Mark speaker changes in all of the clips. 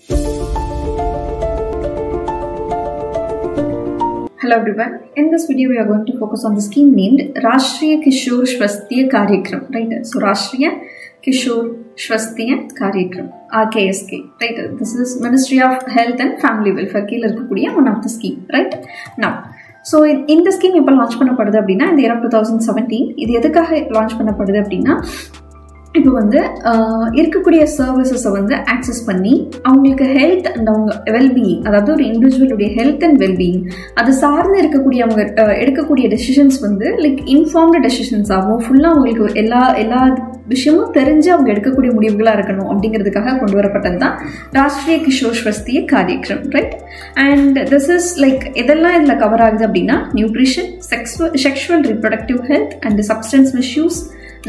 Speaker 1: Hello everyone. In this video, we are going to focus on the scheme named Rashtriya Kishore Swasthya Karyakram. Right? So Rashtriya Kishore Swasthya Karyakram, RKSK. Right? This is Ministry of Health and Family Welfare keel irukkudiya one of the scheme. Right? Now, so in the scheme எப்போ launch பண்ணப்படுது அப்படின்னா in the year of 2017. இது எதுக்காக launch பண்ணப்படுது அப்படின்னா இப்போ வந்து இருக்கக்கூடிய சர்வீசஸை வந்து ஆக்சஸ் பண்ணி அவங்களுக்கு ஹெல்த் அண்ட் அவங்க வெல்பீயிங், அதாவது ஒரு இண்டிவிஜுவலுடைய ஹெல்த் அண்ட் வெல்பீயிங் அது சார்ந்து இருக்கக்கூடிய அவங்க எடுக்கக்கூடிய டெசிஷன்ஸ் வந்து லைக் இன்ஃபார்ம்டு டெசிஷன்ஸ் ஆகும். ஃபுல்லாக அவங்களுக்கு எல்லா விஷயமும் தெரிஞ்சு அவங்க எடுக்கக்கூடிய முடிவுகளாக இருக்கணும் அப்படிங்கிறதுக்காக கொண்டு வரப்பட்டது தான் Rashtriya Kishor Swasthya Karyakram. Right? And this is like எதெல்லாம் இதில் கவர் ஆகுது அப்படின்னா nutrition, sexual reproductive health and substance misuse,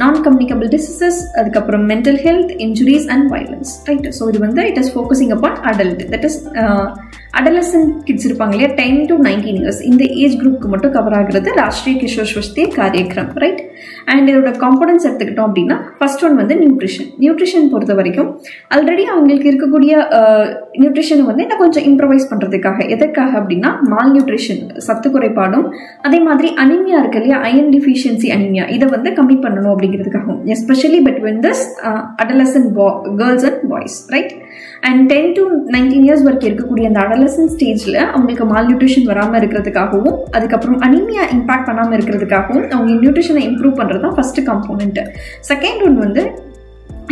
Speaker 1: non-communicable diseases, அதுக்கப்புறம் mental health, injuries and violence. Right? So இது வந்து it is focusing upon adult, that is adolescent kids இருப்பாங்க இல்லையா 10 to 19 years இந்த ஏஜ் குரூப்க்கு மட்டும் கவர் ஆகுறது ராஷ்ட்ரிய கிஷோர் ஸ்வஸ்திய காரியக்ரம். ரைட்? அண்ட் இதோட components எடுத்துக்கிட்டோம் அப்படின்னா ஃபர்ஸ்ட் ஒன் வந்து நியூட்ரிஷன் பொறுத்த வரைக்கும் ஆல்ரெடி அவங்களுக்கு இருக்கக்கூடிய நியூட்ரிஷனை வந்து இன்னும் கொஞ்சம் இம்ப்ரவைஸ் பண்ணுறதுக்காக, எதற்காக அப்படின்னா மால் நியூட்ரிஷன் சத்து குறைபாடும், அதே மாதிரி அனிமியா இருக்கு இல்லையா அயன் டிஃபிஷியன்சி அனிமியா, இதை வந்து கம்மி பண்ணணும் அப்படிங்கிறதுக்காகவும், especially between this adolescent girls and boys. Right? And 10 to 19 years வரைக்கும் இருக்கக்கூடிய அந்த அடலசன்ட் ஸ்டேஜில் அவங்களுக்கு மால் நியூட்ரிஷன் வராமல் இருக்கிறதுக்காகவும், அதுக்கப்புறம் அனிமியா இம்பாக்ட் பண்ணாமல் இருக்கிறதுக்காகவும் அவங்க நியூட்ரிஷனை இம்ப்ரூவ் பண்ணுறது தான் ஃபர்ஸ்ட் காம்போனன்ட். செகண்ட் ஒன் வந்து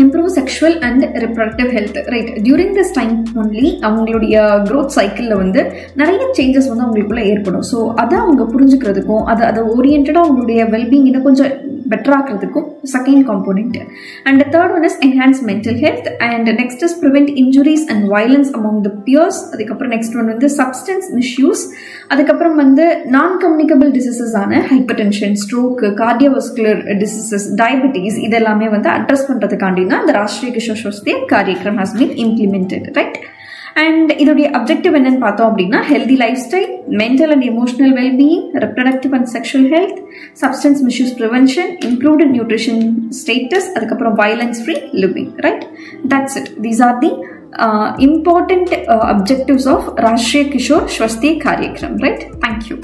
Speaker 1: improve sexual and reproductive health. Right? During this time only அவங்களுடைய growth cycle வந்து நிறைய சேஞ்சஸ் வந்து அவங்களுக்குள்ள ஏற்படும். ஸோ அதை அவங்க புரிஞ்சுக்கிறதுக்கும் அதை ஓரியன்டாக அவங்களுடைய வெல்பீயிங் இன்னும் கொஞ்சம் பெட்டர் ஆக்கிறதுக்கும் second component. And third one is enhance mental health and next is prevent injuries and violence among the peers. அதுக்கப்புறம் நெக்ஸ்ட் ஒன் வந்து சப்ஸ்டன்ஸ் மிஸ்யூஸ், அதுக்கப்புறம் வந்து நான் கம்யூனிகபிள் டிசீசஸ் ஆன hypertension, stroke, cardiovascular diseases, diabetes இதெல்லாமே வந்து address பண்ணுறதுக்காண்டி தான் இந்த Rashtriya Kishor Swasthya Karyakram has been implemented. Right? And இதோடைய அப்ஜெக்டிவ் என்னன்னு பார்த்தோம் அப்படின்னா healthy lifestyle, mental and emotional wellbeing, ரெப்ரடக்டிவ் and sexual health, substance misuse prevention, improved nutrition status, அதுக்கப்புறம் violence free living. Right? That's it. These are the important objectives of Rashtriya Kishore Swasthya Karyakram. Right? Thank you.